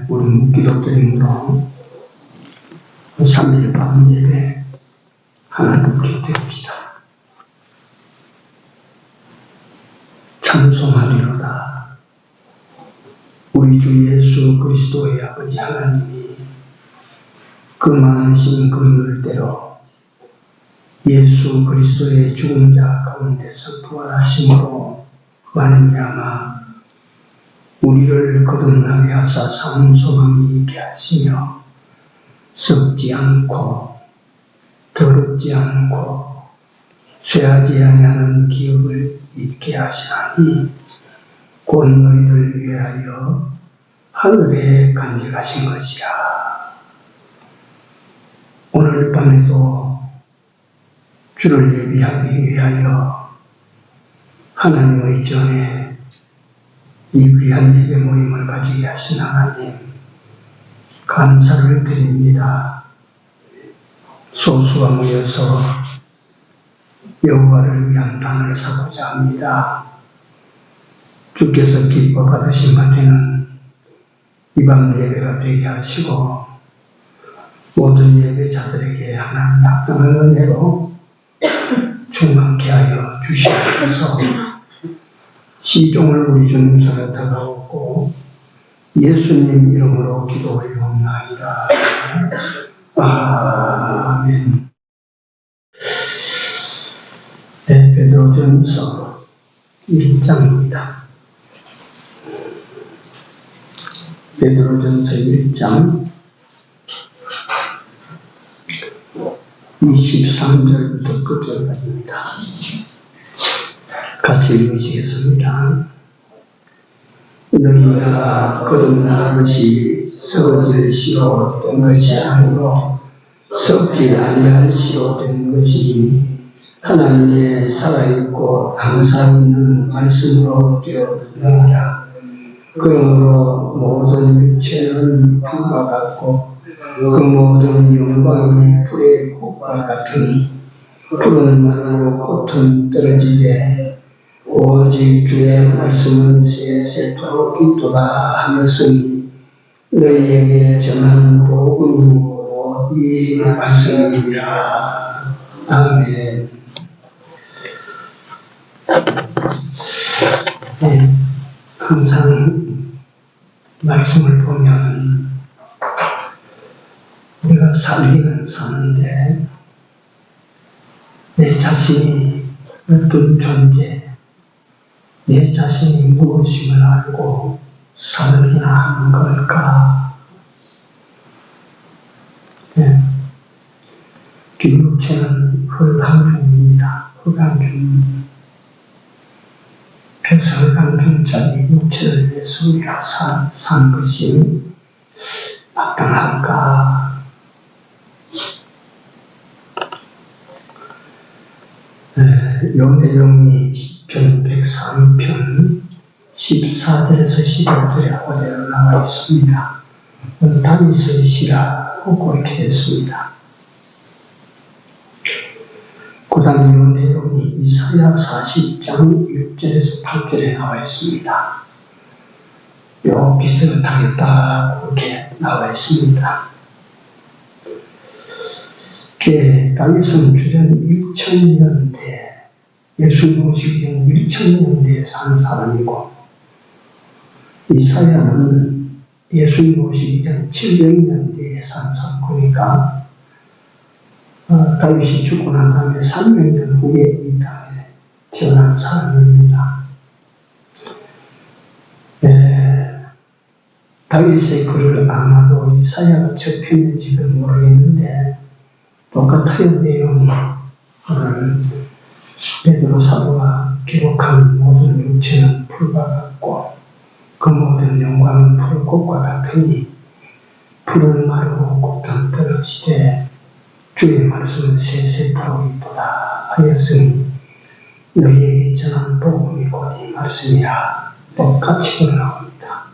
우리 기독교인으로 3일 밤 예배 하나님께 드립시다. 찬송하리로다. 우리 주 예수 그리스도의 아버지 하나님이 그 많으신 긍휼대로 예수 그리스도의 죽은 자 가운데서 부활하심으로 말미암아 우리를 거듭나게 하사 산 소망이 있게 하시며 썩지 않고 더럽지 않고 쇠하지 아니하는 기업을 있게 하시나니 곧 너희를 위하여 하늘에 간직하신 것이야. 오늘 밤에도 주를 예비하기 위하여 하나님의 전에 이 귀한 예배 모임을 가지게 하신 하나님 감사를 드립니다. 소수가 모여서 여호와를 위한 단을 서고자 합니다. 주께서 기뻐 받으신 바되는 이 밤 예배가 되게 하시고 모든 예배자들에게 하나님 합당한 은혜로 충만케 하여 주시옵소서. 시종을 우리 주님께서 다가오고 예수님 이름으로 기도 올리옵나이다. 아멘. 베드로전서 1장입니다. 베드로전서 1장 23절부터 끝절까지입니다. 같이 읽으시겠습니다. 너희가 거듭난 것이 썩어질 시로 된 것이 아니고 썩지 아니할 시로 된 것이니 하나님의 살아있고 항상 있는 말씀으로 되었느니라. 그러므로 모든 육체는 불과 같고 그 모든 영광이 불의 꽃과 같으니 푸른 나무로 꽃은 떨어지되 오직 주의 말씀은 세세토록 있도다 하였으니 너희에게 전한 복음이 이 말씀이니라. 아멘. 항상 말씀을 보면 우리가 살기는 사는데 내 자신이 어떤 존재, 내 자신이 무엇임을 알고 살기나 하는 걸까? 육체는 흑암중입니다. 흑암중. 그래서 흑암중짜리 육체를 위해서 우리가 산 것이 마땅할까? 요 내용이 시편 103편 14절에서 15절에 그대로 나와 있습니다. 다윗의 시라고 그렇게 했습니다. 그 다음에 요 내용이 이사야 40장 6절에서 8절에 나와 있습니다. 요 비슷하겠다 그렇게 나와 있습니다. 다윗은 주전 1000년대 예수 오시기 전 1000년대에 산 사람이고 이사야는 예수님 오시기 전 700년대에 산 사람이니까 다윗이 죽고 난 다음에 300년 후에 이 땅에 태어난 사람입니다. 다윗의 글을 아마도 이사야가 접했는지는 모르겠는데 똑같아요. 내용이 오늘 베드로 사도가 기록한 모든 육체는 풀과 같고 그 모든 영광은 푸른 꽃과 같으니 풀은 마르고 꽃은 떨어지되 주의 말씀은 세세토록 있도다 하였으니 너희에게 전한 복음이 곧 이 말씀이라. 똑같이 나옵니다.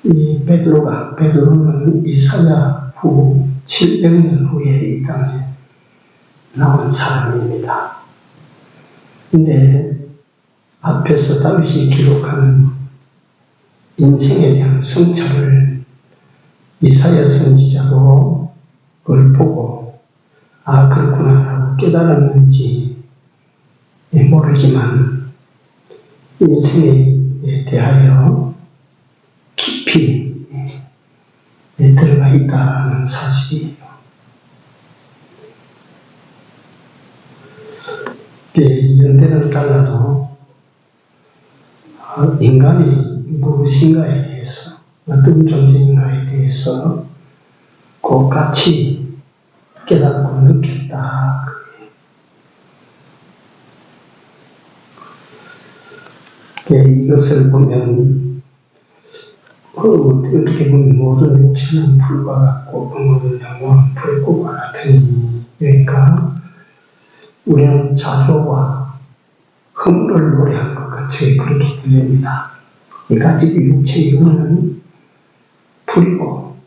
이 베드로는 이사야 후 700년 후에 이 땅에 나온 사람입니다. 근데 앞에서 다윗이 기록하는 인생에 대한 성찰을 이사야 선지자도 그걸 보고 아 그렇구나 라고 깨달았는지 모르지만 인생에 대하여 깊이 들어가 있다는 사실이에요. 연대는 달라도 인간이 무엇인가에 대해서 어떤 존재인가에 대해서 그 같이 깨닫고 느꼈다. 이것을 보면 어떻게 보면 모든 육체는 불과 같고 모든 영혼은 불꽃과 같으니 그러니까 우리는 자조와 허물을 노래한 것 같이 그렇게 들립니다. 아직 육체의 영혼은 불이고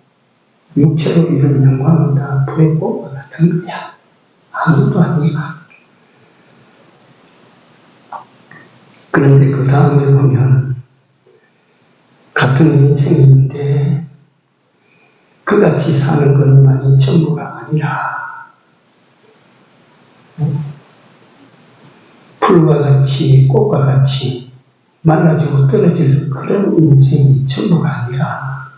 육체로 이룬 영광은 다 불의 꽃과 같은 거야. 아무도 아니야. 그런데 그 다음에 보면 같은 인생인데 그같이 사는 것만이 전부가 아니라 풀과 같이 꽃과 같이 말라지고 떨어질 그런 인생이 전부가 아니라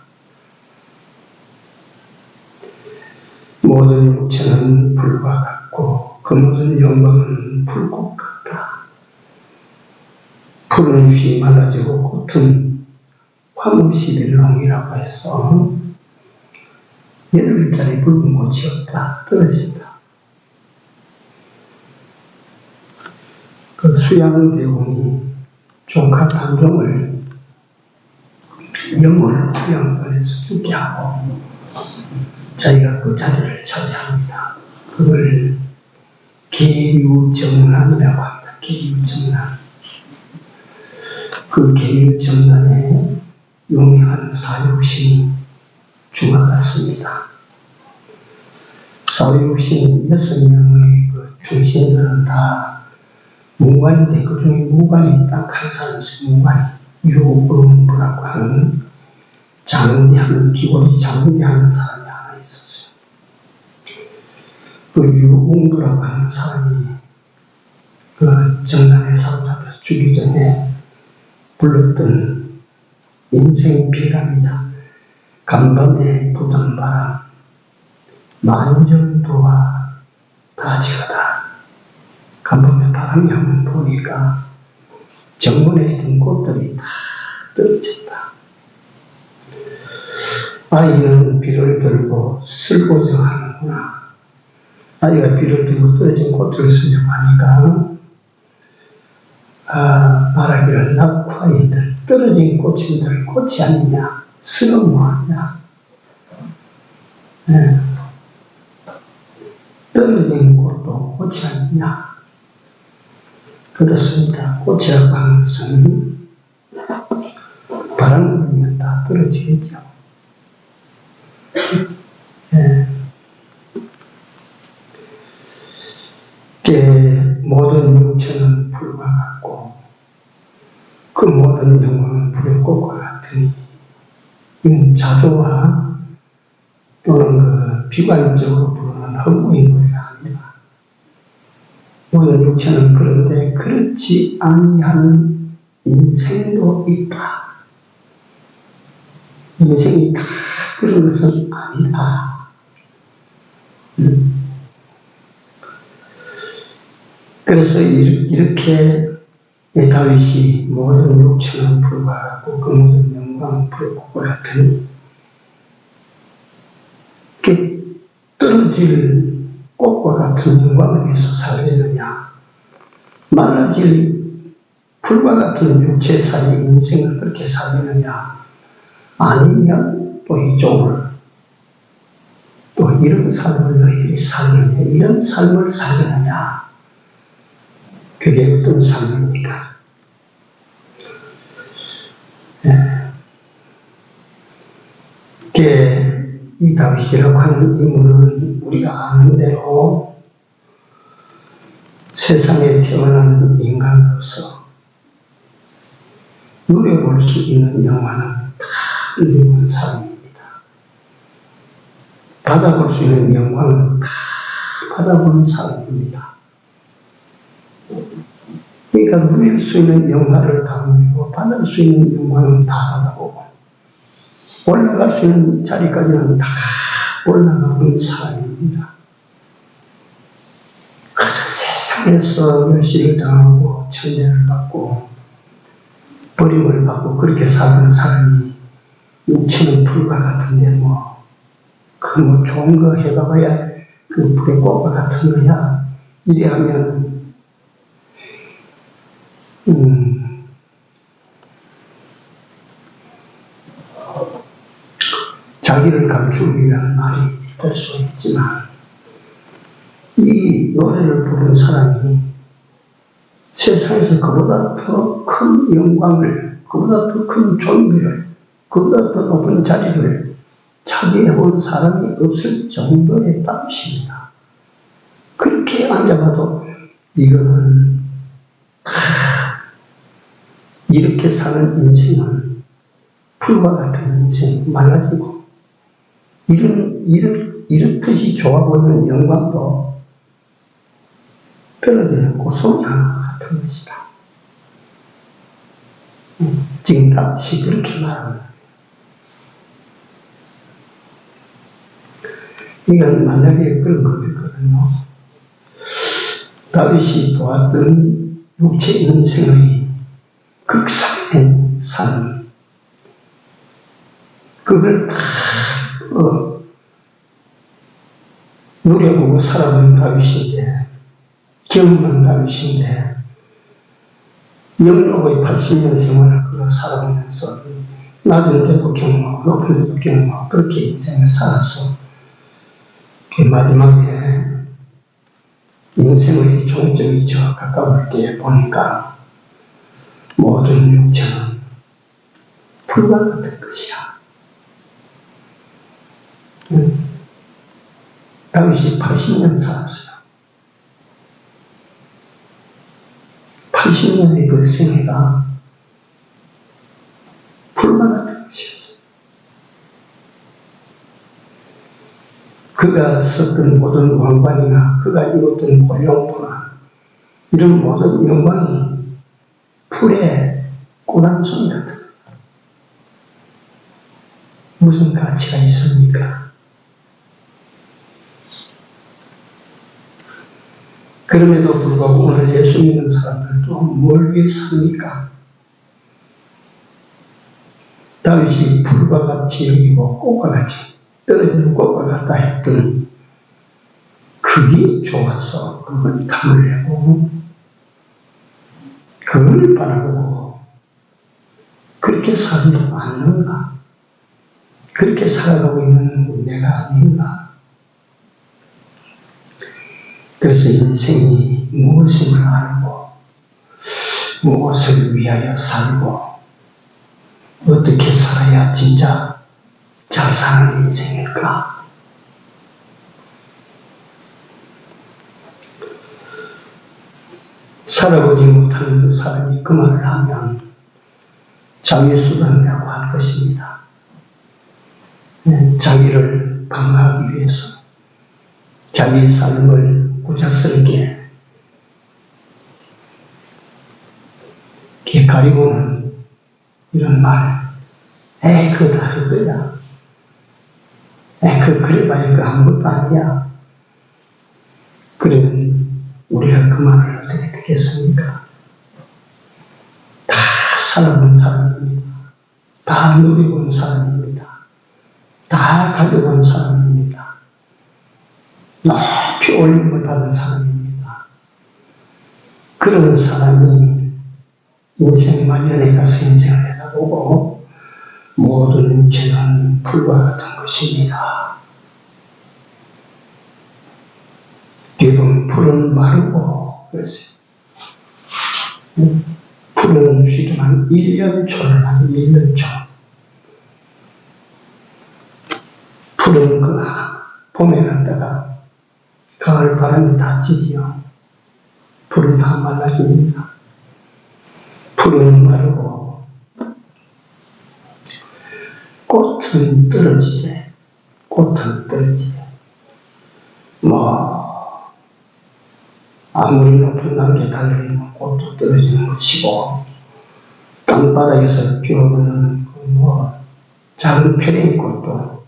모든 육체는 불과 같고 그 모든 영광은 불꽃 같다. 푸른 휘 말라지고 꽃은 화무시빌롱이라고 해서 여름달에 붉은 꽃이 없다. 떨어진다. 그 수양대원이 조카 단종을 영혼을 투양권에서 죽게 하고 자기가 그 자리를 차지합니다. 그걸 계유정난이라고 합니다. 계유정난. 그 계유정난에 유명한 사육신이 죽어갔습니다. 사육신 6명의 그 중신들은 다 무관인데 그 중에 무관이 딱 한 사람이 무관이 유음부라고 하는 장대하는 기골이 장대하는 사람이 하나 있었어요. 그 유음부라고 하는 사람이 그 정난에 사로잡혀서 죽기 전에 불렀던 인생 비랍니다. 간밤에 부던 바람 만정도와 가지가다. 간밤에 바람이 한번 부니까 정문에 있던 꽃들이 다 떨어졌다. 아이는 비를 들고 슬고정하는구나. 아이가 비를 들고 떨어진 꽃들을 슬려하니까 말하기를 낙화이들 떨어진 꽃인들 꽃이 아니냐 슬은 뭐하냐. 네. 떨어진 꽃도 꽃이 아니냐. 그렇습니다. 꽃이라고 하는 것은 바람을 불면 다 떨어지겠죠. 네. 모든 육체는 불과 같고 그 모든 영혼은 불의 꽃과 같으니 이건 자조와 또는 그 비관적으로 부르는 허무의 노래가 아니라 모든 육체는 그런데 그렇지 아니한 인생도 있다. 인생이 다 그런 것은 아니다. 그래서 이렇게 다윗이 모든 육체는 불과 같고 그 모든 영광은 불의 꽃과 같은 떨어질 꽃과 같은 영광을 위해서 살려느냐, 말라질 풀과 같은 육체 사이의 인생을 그렇게 살리느냐, 아니면 또 이쪽을 또 이런 삶을 너희들이 살겠냐, 이런 삶을 살겠느냐. 그게 어떤 삶입니까? 이 다윗이라고 하는 인물은 우리가 아는 대로 세상에 태어난 인간으로서 볼 수 있는 영화는 다 늙은 사람입니다. 받아볼 수 있는 영광은 다 받아보는 사람입니다. 그러니까 누릴 수 있는 영화를 다 누리고 받을 수 있는 영광은 다 받아보고 올라갈 수 있는 자리까지는 다 올라가는 사람입니다. 그저 세상에서 멸시를 당하고 천대를 받고 버림을 받고 그렇게 사는 사람이 육체는 불과 같은데 좋은 거 해봐야 그 불의 꽃과 같은 거야. 이래 하면 자기를 감추기 위한 말이 될 수 있지만 이 노래를 부른 사람이 세상에서 그보다 더 큰 영광을, 그보다 더 큰 존귀를, 그보다 더 높은 자리를 차지해본 사람이 없을 정도의 땀입니다. 그렇게 앉아봐도 이거는 이렇게 사는 인생은 풀과 같은 인생, 말라지고 이렇듯이 좋아 보이는 영광도 떨어지는 고소리 하나 같은 것이다. 지금 다윗이 그렇게 말합니다. 이건 만약에 그런 거였거든요. 다윗이 보았던 육체 인생의 극상의 삶, 그걸 다 누려보고 살아본 다윗인데, 경험한 다윗인데, 영록의 80년 생활을 그걸 살아가면서 낮은 데도 경험하고 높은 데도 경험하고 그렇게 인생을 살아서 마지막에 인생의 종점이 저 가까울 때 보니까 모든 육체는 불과 같은 것이야. 다윗이 80년 살았어요. 80년의 그 생애가 불과 같은 것이었어요. 그가 썼던 모든 왕관이나 그가 입었던 고용포나 이런 모든 영광이 풀의 꽃 한 송이 같은 거예요. 무슨 가치가 있습니까? 그럼에도 불구하고 오늘 예수 믿는 사람들도 뭘 위해 삽니까? 다윗이 풀과 같이 여기고 꽃과 같이 떨어지는 꽃과 같다 했던 그게 좋아서 그걸 담으려고 그걸 바라보고 그렇게 살지 않는가? 그렇게 살아가고 있는 내가 아닌가? 그래서 인생이 무엇임을 알고 무엇을 위하여 살고 어떻게 살아야 진짜 잘 사는 인생일까? 살아보지 못하는 사람이 그 말을 하면 장애수단이라고 할 것입니다. 자기를 방어하기 위해서 자기 삶을 구자스럽게 가리고는 이런 말, 그거 다 그거야. 그래봐야 그 아무것도 아니야. 그러면 우리가 그 말을 어떻게 듣겠습니까? 다 살아본 사람입니다. 다 누려본 사람입니다. 다 가져본 사람입니다. 높이 올림을 받은 사람입니다. 그런 사람이 인생 말년에 가서 인생을 내다보고 모든 육체는 풀과 같은 것입니다. 뒤로 풀은 마르고 그랬어요. 풀은 쉬지만 1년초를 한 1년초. 풀은 그 봄에 갔다가 가을 바람이 다 지지요. 풀은 다 말라집니다. 풀은 마르고 꽃은 떨어지되 꽃은 떨어지되 아무리 높은 단계에 달려있는 꽃도 떨어지는 것이고 땅바닥에서 피어오르는 작은 페랭꽃도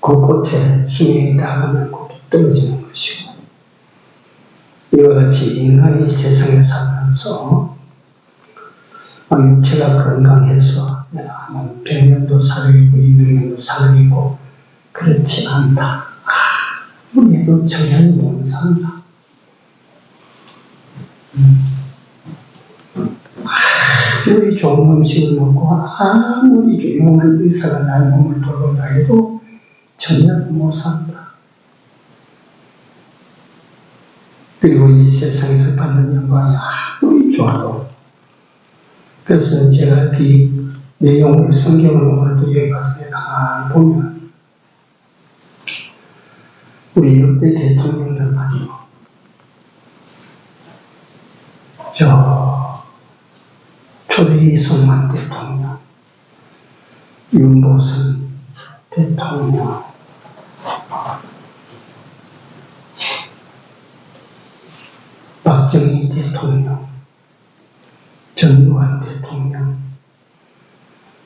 그 꽃에 수명이 다가면 꽃도 떨어지는 것이고 이와 같이 인간이 세상에 살면서 육체가 건강해서 내가 한 100년도 살고 200년도 살고 그렇지 않다. 아무래도 정현이 못 산다. 아무리 좋은 음식을 먹고 아무리 유용한 의사가 나의 몸을 돌본다 해도 전혀 못 산다. 그리고 이 세상에서 받는 영광이 아무리 좋아도 그래서 제가 이 내용을 성경을 오늘도 여기 가서 가만히 보면 우리 역대 대통령들 말이요. 초대 이승만 대통령, 윤보선 대통령, 박정희 대통령, 전두환 대통령,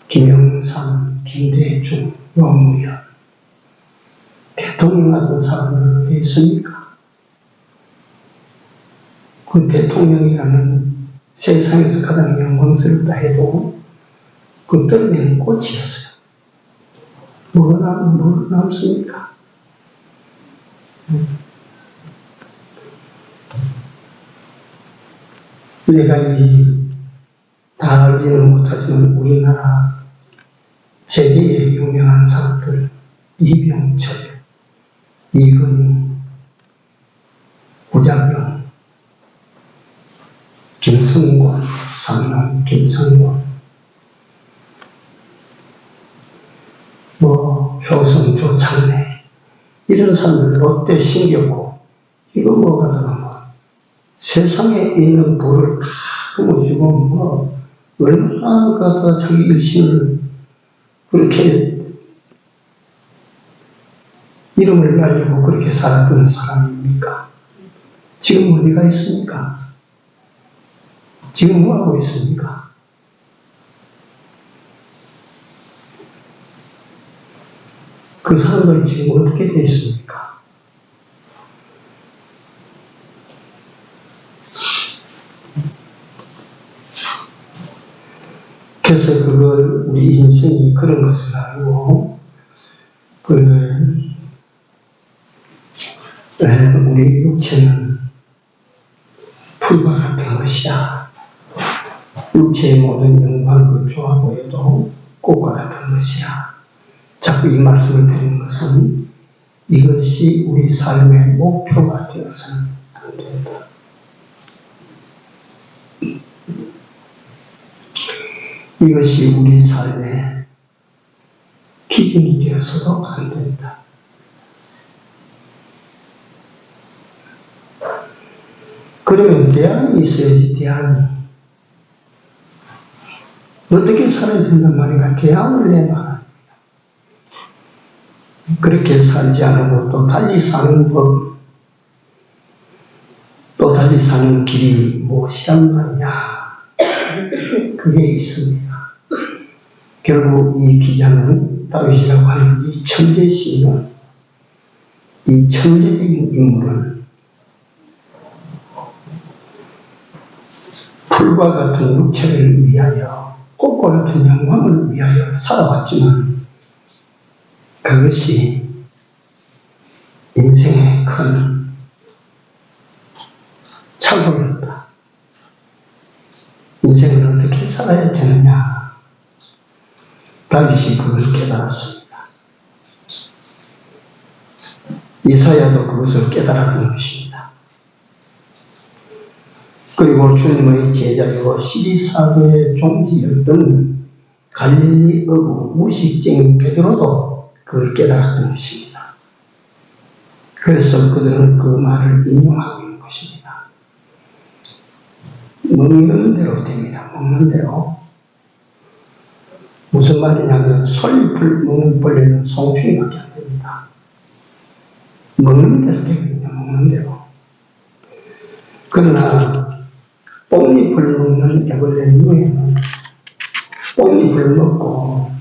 김영삼, 김대중, 노무현 대통령 같은 사람들은 어디 있습니까? 그 대통령이라는 세상에서 가장 영광스럽다 해도 그 떨어지는 꽃이었어요. 뭐가 남습니까? 내가 다 알지는 못하지만 우리나라 세계의 유명한 사람들 이병철, 이건희, 구자병, 김성권, 상남 김성권, 효성, 조창래 이런 사람들 롯데 신겼고 이거 가다가 세상에 있는 부를 다 모시고 얼마나 가다가 자기 일신을 그렇게 이름을 날리고 그렇게 살았던 사람입니까? 지금 어디가 있습니까? 지금 뭐하고 있습니까? 그 사람은 지금 어떻게 되어 있습니까? 그래서 그걸 우리 인생이 그런 것을 알고 우리 육체는 풀과 같은 것이야. 육체의 모든 영광을 좋아 보여도 꽃과 같은 것이야. 자꾸 이 말씀을 드리는 것은 이것이 우리 삶의 목표가 되어서는 안 된다. 이것이 우리 삶의 기준이 되어서도 안 된다. 그러면 대안이 있어야지, 대안이. 어떻게 살아야 된단 말인가? 대안을 내놔. 그렇게 살지 않고 또 달리 사는 법, 또 달리 사는 길이 무엇이란 말이냐? 그게 있습니다. 결국 이 기자는 다윗이라고 하는 이 천재 시인은 이 천재적인 인물은 풀과 같은 육체를 위하여 꽃과 같은 영광을 위하여 살아왔지만 그것이 인생의 큰 착오였다. 인생을 어떻게 살아야 되느냐. 다윗이 그것을 깨달았습니다. 이사야도 그것을 깨달았던 것입니다. 그리고 주님의 제자이고 시리사도의 종지였던 갈릴리 어부 무식쟁이 베드로도 그걸 깨달았던 것입니다. 그래서 그들은 그 말을 인용하고 있는 것입니다. 먹는 대로 됩니다. 먹는 대로. 무슨 무슨 말이냐면 솔잎을 먹는 벌레는 송충이밖에 안 됩니다. 먹는 대로 되거든요. 먹는 대로. 그러나 뽕잎을 먹는 애벌레 누에는 뽕잎을 먹고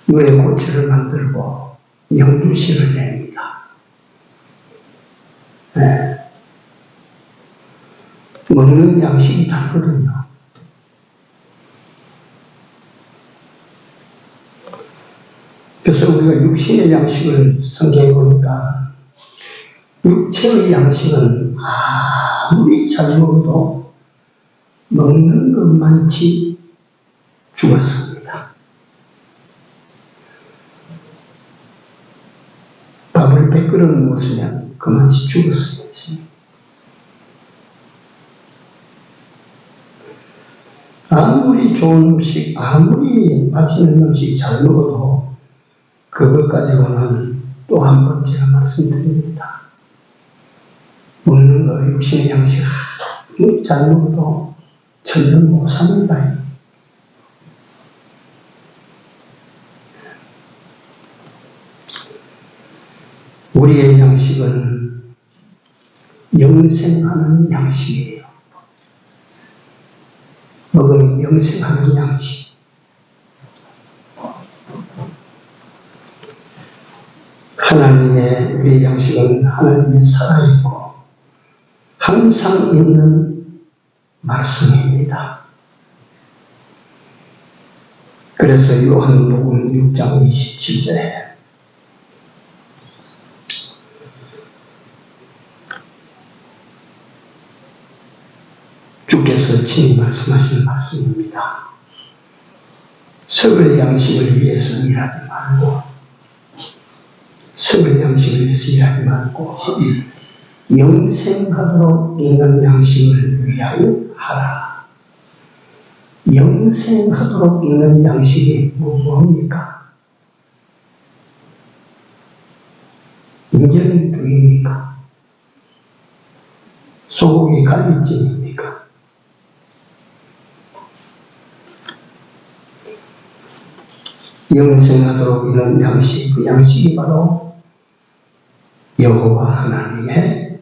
누에 고체를 만들고 영주실을 냅니다. 먹는 양식이 다르거든요. 그래서 우리가 육신의 양식을 성경에 보니까 육체의 양식은 아무리 잘 먹어도 먹는 것만치 죽었습니다. 밥을 100그릇 먹었으면 그만치 죽었습니다. 아무리 좋은 음식, 아무리 맛있는 음식 잘 먹어도 그것 가지고는 또 한 번 제가 말씀드립니다. 먹는 거 육신의 양식 아무리 잘 먹어도 천년 못 삽니다. 우리의 양식은 영생하는 양식이에요. 먹으면 영생하는 양식. 하나님의 우리의 양식은 하나님의 살아있고 항상 있는 말씀입니다. 그래서 요한복음 6장 27절에 주께서 친히 말씀하신 말씀입니다. 썩을 양식을 위해서 일하지 말고 썩을 양식을 위해서 일하지 말고 영생하도록 있는 양식을 위하여 하라. 영생하도록 있는 양식이 뭡니까? 인절미 떡입니까? 소고기 갈비찜입니까? 영생하도록 있는 양식, 그 양식이 바로 여호와 하나님의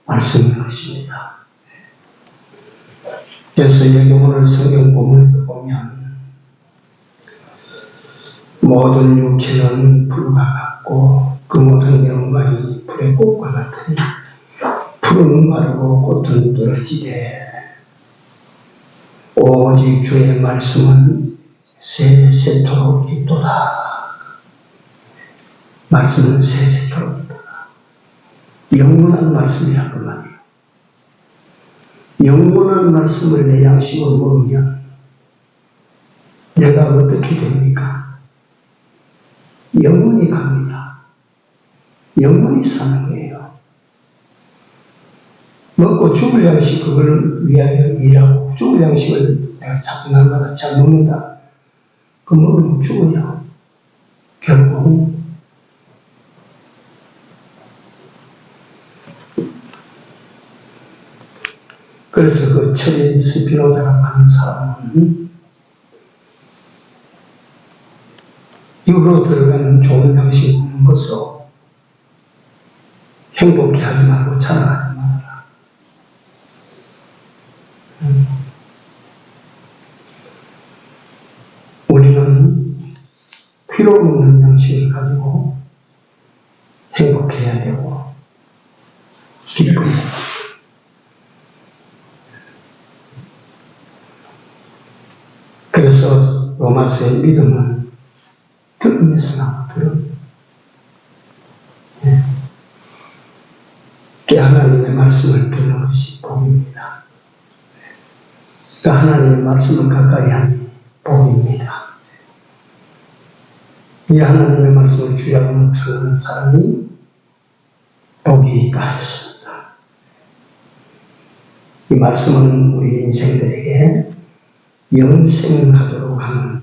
말씀인 것입니다. 그래서 여기 오늘 성경 본문에도 보면 모든 육체는 불과 같고 그 모든 영광이 불의 꽃과 같으니 풀은 마르고 꽃은 떨어지되 오직 주의 말씀은 세세토록 있도다. 말씀은 세세토록 있도다. 영원한 말씀이란 그 말이에요. 영원한 말씀을 내 양식으로 먹으면 내가 어떻게 됩니까? 영원히 갑니다. 영원히 사는 거예요. 먹고 죽을 양식 그걸 위하여 일하고 죽을 양식을 내가 자꾸 날마다 잘 먹는다. 그 먹으면 죽어요. 결국 그래서 그 천인 스피노자라고 하는 사람은 입으로 들어가는 좋은 양식 먹는 것으로 행복해 하지 말고 자랑하지 말아라. 우리는 피로 먹는 양식을 가지고 행복해야 되고 기뻐야 되고 그래서 로마서의 믿음은 들음에서 나와 들음. 하나님의 말씀을 듣는 것이 복입니다. 그러니까 하나님의 말씀을 가까이 하니 복입니다. 이 하나님의 말씀을 주야로 묵상하는 사람이 복이 있습니다. 이 말씀은 우리 인생들에게 영생하도록 하는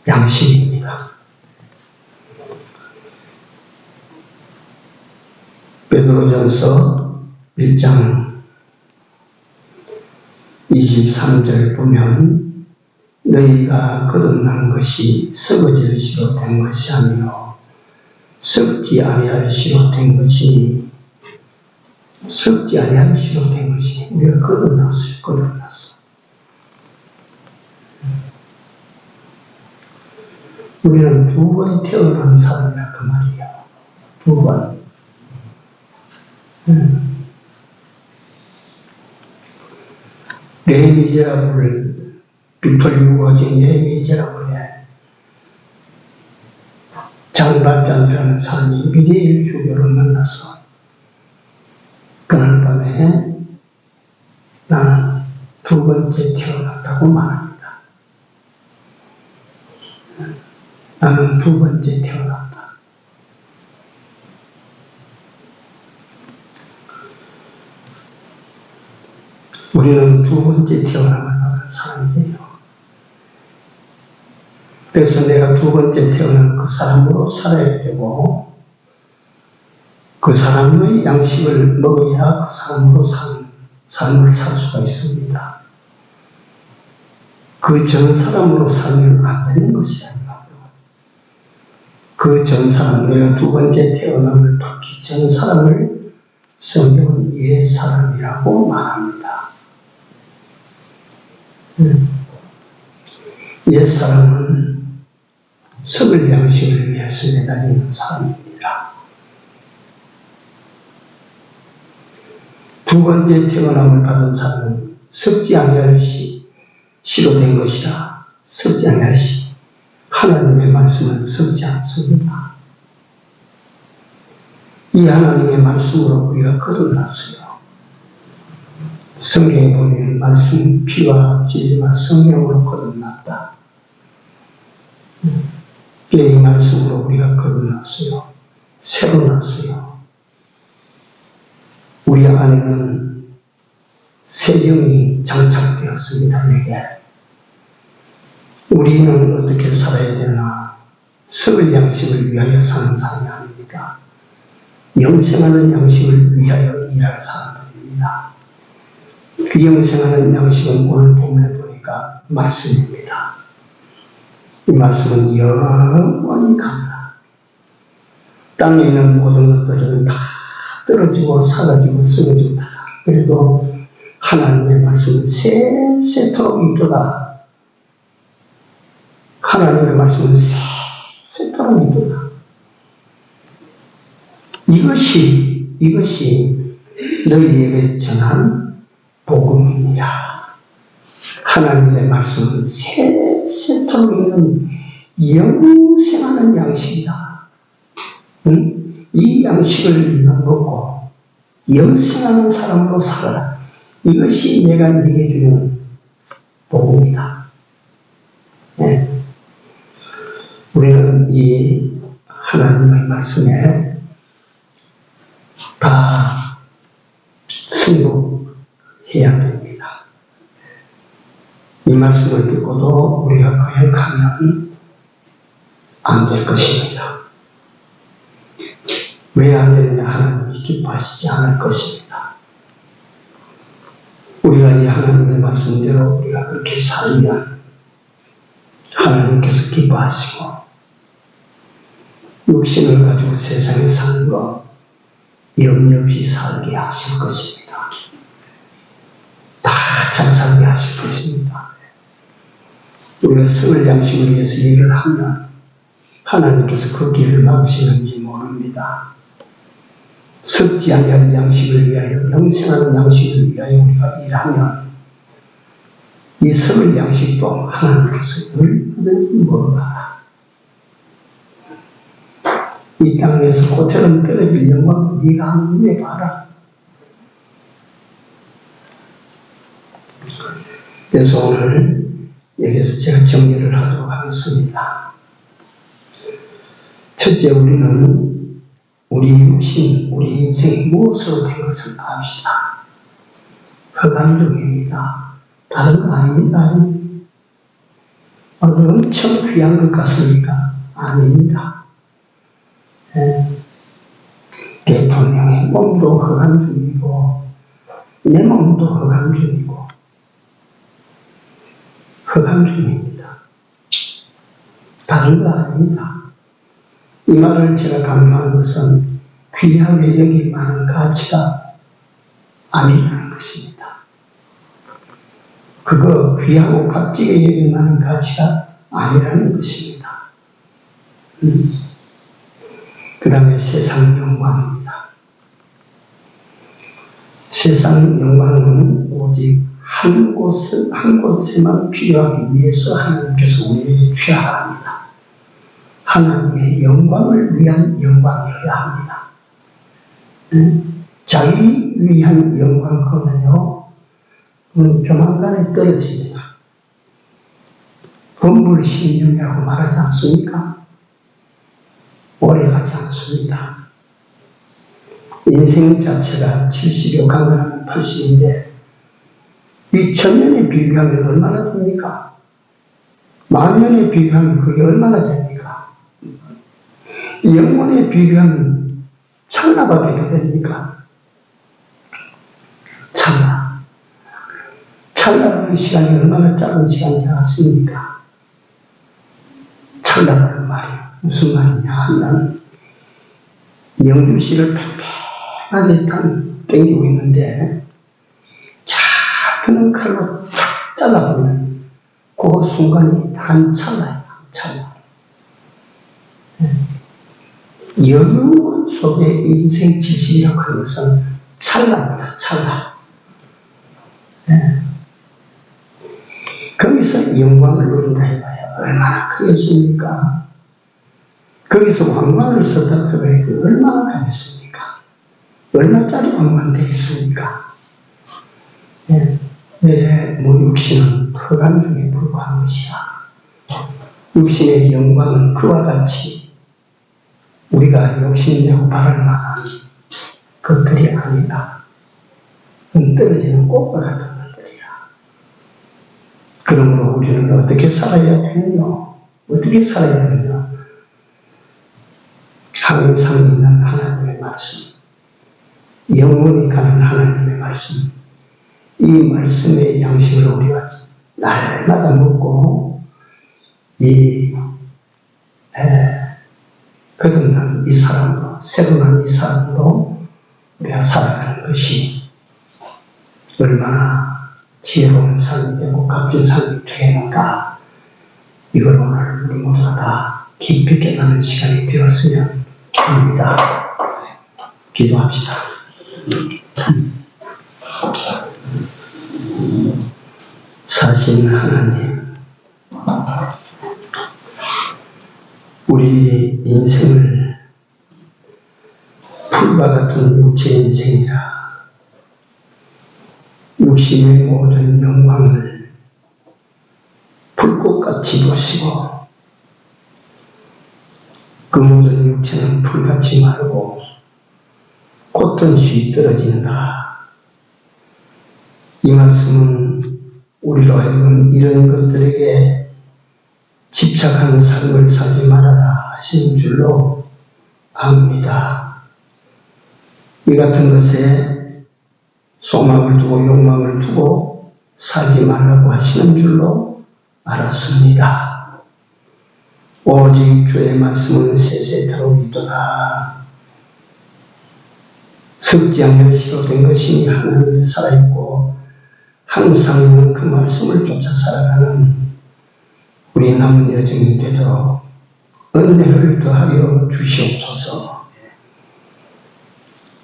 양식입니다. 베드로전서 1장 23절 보면 너희가 거듭난 것이 썩어질 시로 된 것이 아니요 썩지 아니할 시로 된 것이니 썩지 아니할 시로 된 것이니 우리가 거듭났어. 우리는 두 번 태어난 사람이라 그 말이야. 두 번. 레 미제라블 비플 유거진 레 미제라블의 장발장이라는 사람이 미래일 휴교를 만나서 그날 밤에 나는 두 번째 태어났다고 말합니다. 나는 두 번째 태어났다. 우리는 두 번째 태어남을 받은 사람이에요. 그래서 내가 두 번째 태어난 그 사람으로 살아야 되고 그 사람의 양식을 먹어야 그 사람으로 사는 삶을 살 수가 있습니다. 그 전 사람으로 살면 안 되는 것이 아니고 그 전 사람, 내가 두 번째 태어남을 받기 전 사람을 성경은 옛 사람이라고 말합니다. 옛 사람은 썩을 양식을 위해서 매달리는 사람입니다. 두 번째 태어남을 받은 사람은 썩지 아니할 시로 된 것이라. 썩지 아니할 시. 하나님의 말씀은 썩지 않습니다. 이 하나님의 말씀으로 우리가 거듭났어요. 성경에 보면 말씀 피와 진리와 성령으로 거듭났다. 이 말씀으로 우리가 거듭났어요. 새로 났어요. 우리 안에는 새 영이 장착되었습니다. 내게. 우리는 어떻게 살아야 되나? 썩을 양식을 위하여 사는 사람이 아닙니다. 영생하는 양식을 위하여 일할 사람들입니다. 그 영생하는 양식은 오늘 본문에 보니까 말씀입니다. 이 말씀은 영원히 간다. 땅에 있는 모든 것들은 다 떨어지고 사라지고 썩어지고 다. 그래도 하나님의 말씀은 세세토록 있도다. 하나님의 말씀은 세세토록 있도다. 이것이 너희에게 전한 복음이니라. 하나님의 말씀은 세세토록 있는 영생하는 양식이다. 이 양식을 네가 먹고 영생하는 사람으로 살아라. 이것이 내가 네게 주는 복음이다. 네. 우리는 이 하나님의 말씀에 다 승복해야 됩니다. 이 말씀을 듣고도 우리가 거역하면 안 될 것입니다. 왜 안 되느냐? 하나님이 기뻐하시지 않을 것입니다. 우리가 이 하나님의 말씀대로 우리가 그렇게 살면 하나님께서 기뻐하시고 육신을 가지고 세상에 사는 거 염려 없이 살게 하실 것입니다. 다 잘 살게 하실 것입니다. 우리가 썩을 양식을 위해서 일을 하면 하나님께서 그 길을 막으시는지 모릅니다. 썩지 아니할 양식을 위하여, 영생하는 양식을 위하여 우리가 일하면 이 썩을 양식도 하나님께서 얼마든지 먹어라. 이 땅에서 고처럼 떨어질 영광을 네가 한눈에 봐라. 그래서 오늘 여기서 제가 정리를 하도록 하겠습니다. 첫째, 우리는 우리 육신, 우리 인생이 무엇으로 된 것을 압시다. 흑암종입니다. 다른 거 아닙니다. 엄청 귀한 것 같습니까? 아닙니다. 대통령의 몸도 흑암종이고 내 몸도 허감 중이고 허감 중입니다. 다른 거 아닙니다. 이 말을 제가 강조하는 것은 귀하게 여길 만한 가치가 아니라는 것입니다. 그거 귀하고 값지게 여길 만한 가치가 아니라는 것입니다. 그 다음에 세상 영광입니다. 세상 영광은 오직 한 곳에만 필요하기 위해서 하나님께서 우리에게 취하합니다. 하나님의 영광을 위한 영광이어야 합니다. 자기 위한 영광 그거는요, 조만간에 떨어집니다. 건물 10년이라고 말하지 않습니까? 오래 가지 않습니다. 인생 자체가 70여 강간하면 80인데 이 1000년에 비교하면 얼마나 됩니까? 10,000년에 비교하면 그게 얼마나 됩니까? 영원에 비교하면 찰나밖에 됩니까? 찰나. 찰나라는 시간이 얼마나 짧은 시간인지 아십니까? 찰나라는 말이 무슨 말이냐 하면 명주씨를 팽팽하게 당기고 있는데 작은 칼로 착 잘라보면 그 순간이 한 찰나예요. 한 찰나. 영원 속의 인생 지식이라고 하는 것은 찰나입니다. 찰나. 거기서 영광을 누린다 해봐야 얼마나 크겠습니까? 거기서 왕관을 썼다 해봐야 얼마나 가겠습니까? 얼마짜리 왕관 되겠습니까? 내 육신은 흑암 중에 불과한 것이다. 육신의 영광은 그와 같이 우리가 욕심내고 바랄 만한 것들이 아니다. 떨어지는 꽃과 같은 것들이라. 그러므로 우리는 어떻게 살아야 되느냐? 어떻게 살아야 되느냐? 항상 있는 하나님의 말씀, 영원히 가는 하나님의 말씀, 이 말씀의 양식을 우리가 날마다 먹고 거듭난 이 사람으로, 새로 난 이 사람으로 우리가 살아가는 것이 얼마나 지혜로운 삶이 되고 값진 삶이 되는가, 이걸 오늘 우리 모두가 다 깊이 깨닫는 시간이 되었으면 합니다. 기도합시다. 사신 하나님, 우리 인생을 풀과 같은 육체 인생이라 육신의 모든 영광을 불꽃같이 보시고 그 모든 육체는 풀같이 마르고 콧등시 떨어진다. 이 말씀은 우리로 하여금 이런 것들에게 집착하는 삶을 살지 말아라 하시는 줄로 압니다. 이 같은 것에 소망을 두고 욕망을 두고 살지 말라고 하시는 줄로 알았습니다. 오직 주의 말씀은 세세토록 있도다. 섞지 않는 시로 된 것이니 하나님에 살아있고 항상 그 말씀을 쫓아 살아가는 우리 남은 여정이 되도록 은혜를 더하여 주시옵소서.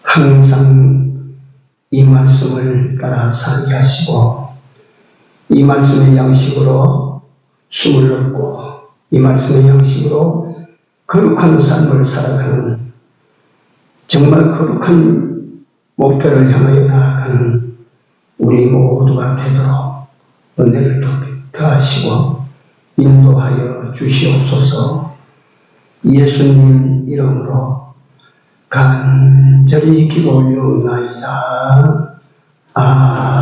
항상 이 말씀을 따라 살게 하시고 이 말씀의 양식으로 힘을 얻고 이 말씀의 양식으로 거룩한 삶을 살아가는 정말 거룩한 목표를 향하여 나아가는 우리 모두가 되도록 은혜를 더하시고 인도하여 주시옵소서. 예수님 이름으로 간절히 기도 올려옵나이다. 아멘.